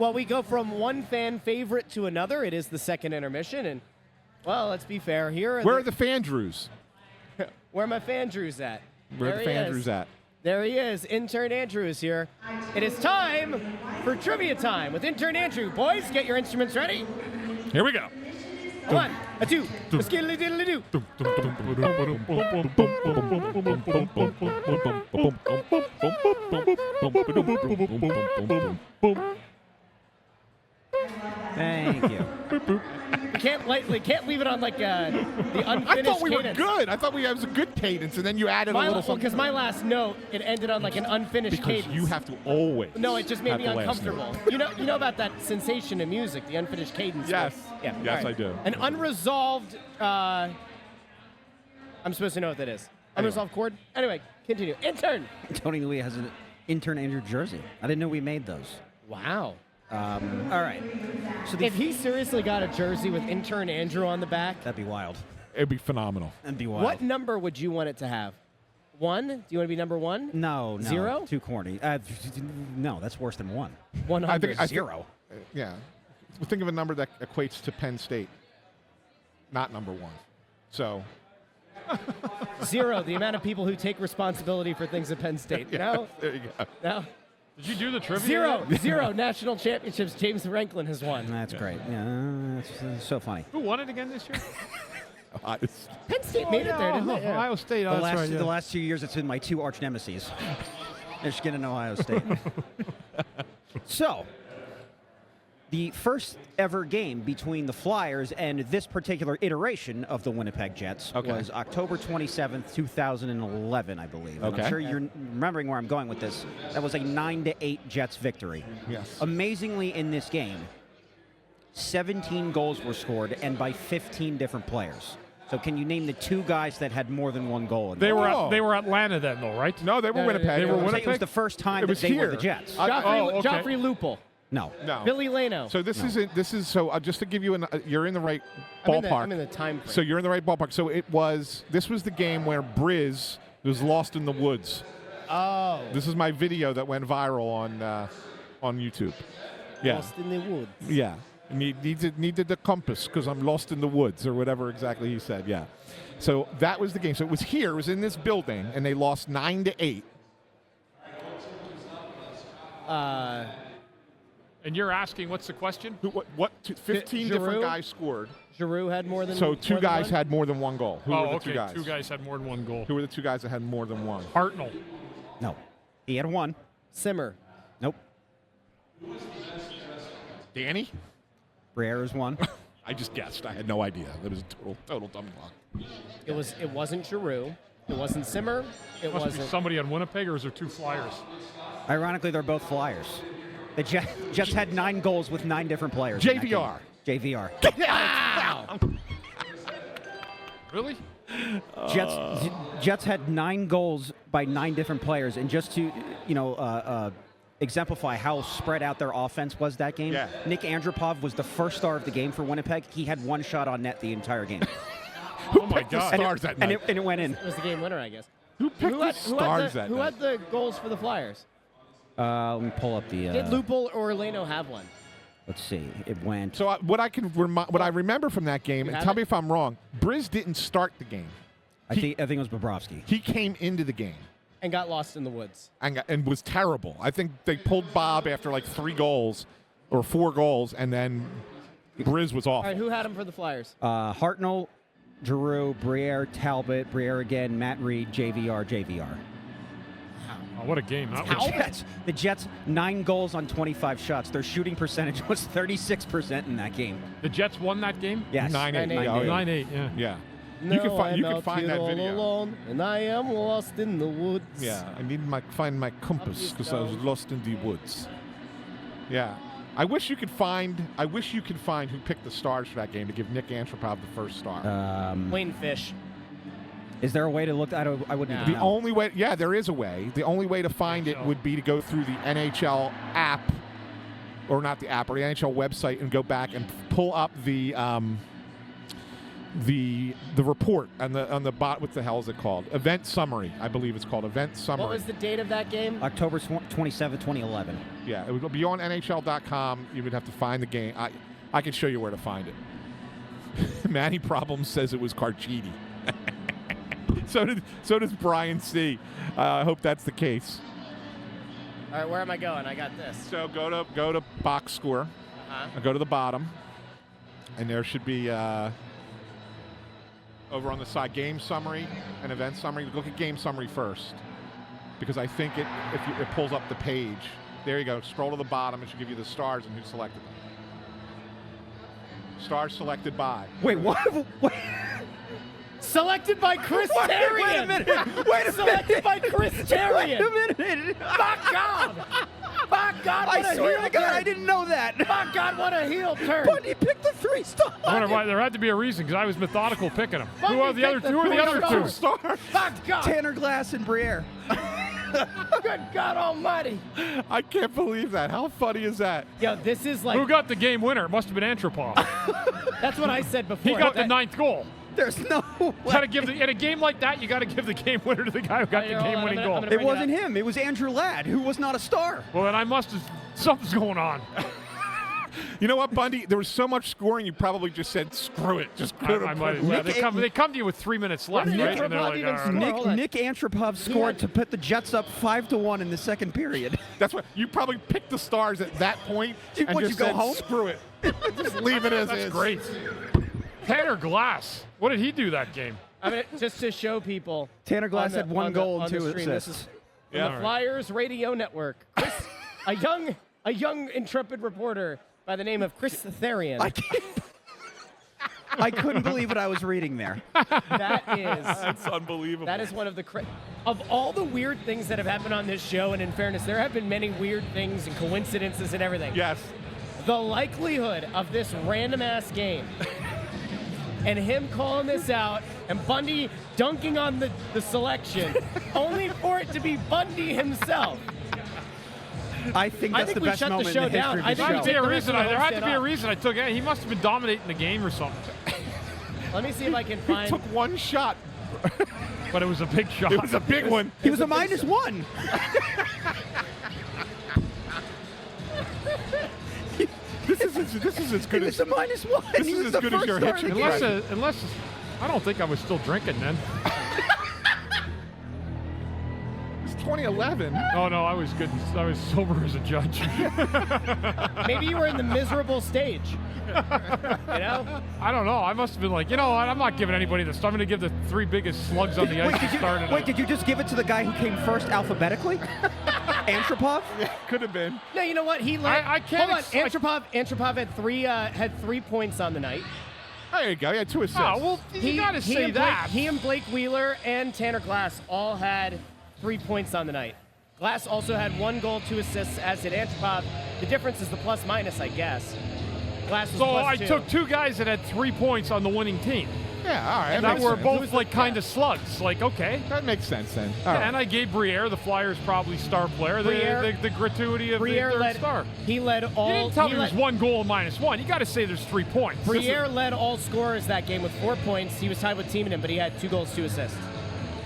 Well, we go from one fan favorite to another. It is the second intermission, and well, let's be fair here. Where are the Fandrews? Where are my Fandrews at? Where are the Fandrews at? There he is. Intern Andrew is here. It is time for trivia time with Intern Andrew. Boys, get your instruments ready. Here we go. 1, a 2, a skiddly diddly doo. Thank you. You can't leave it on like the unfinished I thought we cadence. were good. I thought we had a good cadence, and then you added a little something. Because my last note, it ended on like an unfinished Because cadence. you have to always. No, it just made have me the last uncomfortable. note. You know about that sensation in music, the unfinished cadence. Yes. Yeah. Yes, all right. I do. An unresolved. I'm supposed to know what that is. Unresolved chord. Anyway, continue. Intern. Tony Lee has an intern Andrew jersey. I didn't know we made those. Wow. All right. So If he seriously got a jersey with Intern Andrew on the back, that'd be wild. It'd be phenomenal. That'd be wild. what number would you want it to have? 1? Do you want to be number 1? No. 0? Too corny. No, that's worse than 1. 100. I think- 0. Yeah. Think of a number that equates to Penn State. Not number 1. So. 0, the amount of people who take responsibility for things at Penn State. No? There you go. No? Did you do the trivia? 0. yet? 0 national championships James Franklin has won. That's great. Yeah, that's so funny. Who won it again this year? Penn State made it there, didn't they? Yeah. Ohio State. Oh, that's right. Yeah. The last 2 years, it's been my 2 arch nemesis, Michigan and Ohio State. So, the first ever game between the Flyers and this particular iteration of the Winnipeg Jets was October 27th, 2011, I believe. And Okay. I'm sure you're remembering where I'm going with this. That was a 9-8 Jets victory. Yes. Amazingly, in this game, 17 goals were scored, and by 15 different players. So can you name the 2 guys that had more than 1 goal? In They that were Oh. they were Atlanta then, though, right? No, they were Winnipeg. They were game? Winnipeg? It was the first time It that was they here. were the Jets. Joffrey, okay. Joffrey Lupul. No. No. Billy Leno. So this is so just to give you you're in the right I'm in ballpark. the time frame. So you're in the right ballpark. So this was the game where Briz was lost in the woods. Oh. This is my video that went viral on YouTube. Yeah. Lost in the woods. Yeah. Needed the compass because I'm lost in the woods or whatever exactly he said. Yeah. So that was the game. So it was here. It was in this building, and they lost 9-8. And you're asking, what's the question? 15 Giroux? different guys scored. Giroux had more than So 2 more than guys one? had more than 1 goal. Who were the 2 guys? 2 guys had more than 1 goal. Who were the 2 guys that had more than 1? Hartnell. No. He had 1. Simmer. Nope. Danny? Briere is 1. I just guessed. I had no idea. That was a total dumb luck. It wasn't Giroux. It wasn't Simmer. It Must be wasn't. somebody on Winnipeg, or is there 2 Flyers? Ironically, they're both Flyers. The Jets had 9 goals with 9 different players. in that JVR. game. JVR. Wow. Really? Jets had 9 goals by 9 different players, and just to exemplify how spread out their offense was that game. Yeah. Nick Andropov was the first star of the game for Winnipeg. He had 1 shot on net the entire game. Oh, my God. Stars that night. and it went in. It was the game winner, I guess. Who picked the stars that Who night? had the goals for the Flyers? Let me pull up the. Did Lupul or Leno have one? Let's see. It went. So what I remember from that game, You and have tell it? me if I'm wrong, Briz didn't start the game. I think it was Bobrovsky. He came into the game And got lost in the woods. and was terrible. I think they pulled Bob after like 3 goals or 4 goals, and then Briz was All awful. right, who had him for the Flyers? Hartnell, Giroux, Briere, Talbot, Briere again, Matt Reed, JVR. Oh, what a game that was. The Jets 9 goals on 25 shots. Their shooting percentage was 36% in that game. The Jets won that game? Yes. 9-8. 9-8. Yeah, oh, yeah. 9-8, yeah. Yeah. No, You can I'm find out that here all video. alone, and I am lost in the woods. Yeah, I need find my compass because I was lost in the woods. Yeah, I wish you could find who picked the stars for that game to give Nick Antropov the first star. Wayne Fish. Is there a way to look? I wouldn't No. even The know. only way, yeah, there is a way. The only way to find it would be to go through the NHL app, or not the app, or the NHL website, and go back and pull up the the report on the bot. What the hell is it called? Event summary, I believe it's called. Event summary. What was the date of that game? October 27, 2011. Yeah, it would be on NHL.com. You would have to find the game. I can show you where to find it. Manny Problems says it was Carchidi. So does Brian C. I hope that's the case. All right, where am I going? I got this. So go to box score. Go to the bottom, and there should be over on the side game summary and event summary. Look at game summary first, because I think it pulls up the page. There you go. Scroll to the bottom. It should give you the stars and who selected them. Stars selected by. Wait, what? Selected by Chris Therien. Wait a minute. Wait a Selected by Chris Therien. Wait a minute. By God. By God, what I a swear heel to God, turn. I didn't know that. By God, what a heel turn. Bundy picked the 3 stars. I wonder why. There had to be a reason because I was methodical picking them. Bundy Who are the other picked the two? Who are the three other two? stars. By God. Tanner Glass and Briere. Good God almighty. I can't believe that. How funny is that? Yo, this is like, Who got the game winner? It must have been Antropov. that's what I said before. He got the That- 9th goal. There's no way. Gotta give in a game like that, you got to give the game winner to the guy who got the Hold on, game-winning I'm goal. gonna It bring it wasn't up. him. It was Andrew Ladd, who was not a star. Well, then I must have. Something's going on. You know what, Bundy? There was so much scoring, you probably just said, screw it. Just I go to might have. prison. Yeah, they come to you with 3 minutes left, did right? Antropov And they're like, even all right. score? Hold on. Nick Antropov scored to put the Jets up 5-1 in the second period. That's what you probably picked the stars at that point. Dude, and what, just you go said, home? Screw it. Just leave it as That's is. great. Tanner Glass. What did he do that game? I mean, just to show people. Tanner Glass on the- had 1 on the- goal on and the 2 stream, this assists. is Yeah. from the Flyers Radio Network. Chris, a young intrepid reporter by the name of Chris Therien. I couldn't believe what I was reading there. That's unbelievable. That is one of the of all the weird things that have happened on this show, and in fairness, there have been many weird things and coincidences and everything. Yes. The likelihood of this random ass game and him calling this out and Bundy dunking on the selection, only for it to be Bundy himself. I think I that's think the we best shut the moment show in the down. history I of the think There we had to show. be a the reason. rest of the There whole had to be a setup. reason I took it. He must have been dominating the game or something. Let me see if I can He find. took one shot. But it was a big shot. It was a big one. He was a -1. This is as He good was as a -1. This He is was as the good as first your star of hitch the and game. Unless I don't think I was still drinking then. It's 2011. Oh no, I was good. I was sober as a judge. Maybe you were in the miserable stage. You know? I don't know. I must have been like, you know what? I'm not giving anybody this. I'm going to give the 3 biggest slugs on the ice to start it. Wait, did you just give it to the guy who came first alphabetically? Antropov? Could have been. No, you know what? He led. I can't Hold on. Antropov had 3 points on the night. There you go. Yeah, 2 assists. Oh, well, you got to say and that. He and Blake Wheeler and Tanner Glass all had 3 points on the night. Glass also had 1 goal, 2 assists, as did Antropov. The difference is the plus minus, I guess. Glass was So plus I 2. took 2 guys that had 3 points on the winning team. Yeah, all right. That makes were sense. both like kind of slugs. Like, okay. That makes sense then. All right. And I gave Briere, the Flyers probably star player, Briere- the gratuity of Briere the 3rd led. star. He led all. You didn't tell me he it was led- 1 goal -1. You got to say there's 3 points. Briere led all scorers that game with 4 points. He was tied with Timonen, but he had 2 goals, 2 assists.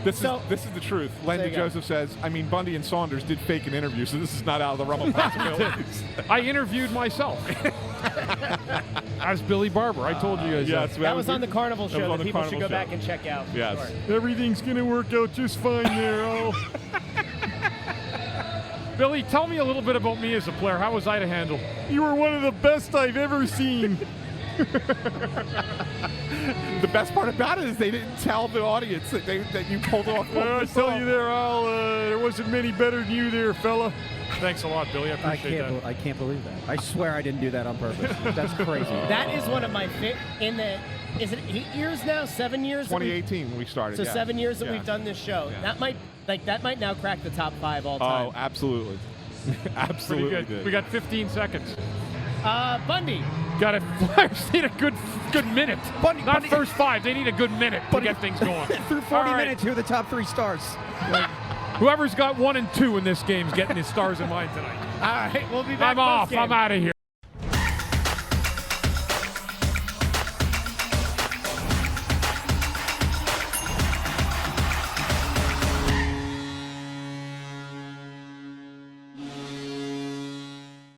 This So- is the truth. There Linda you go. Joseph says, I mean, Bundy and Saunders did fake an interview, so this is not out of the realm of possibilities. I interviewed myself as Billy Barber. I told you guys. Yes, That was on the Carnival that was show on that the people should Carnival go show. back and check out. for Yes. sure. Everything's going to work out just fine there. Oh. Billy, tell me a little bit about me as a player. How was I to handle? You were one of the best I've ever seen. The best part about it is they didn't tell the audience that you pulled off. I tell you there, Al, there wasn't many better than you there, fella. Thanks a lot, Billy. I appreciate that. I can't believe that. I swear I didn't do that on purpose. That's crazy. That is one of my is it 8 years now? 7 years? that we've- 2018 when we started. So yeah. 7 years that Yeah. we've done this show. Yeah. That might now crack the top 5 all time. Oh, absolutely. Pretty Absolutely good. did. We got 15 seconds. Bundy. Got it. Flyers need a good minute. Bundy- Not Bundy- first 5. They need a good minute to get things going. Through 40 All right. minutes, here are the top 3 stars. Whoever's got 1 and 2 in this game is getting his stars in mind tonight. All right, we'll be back. I'm off. postgame. I'm out of here.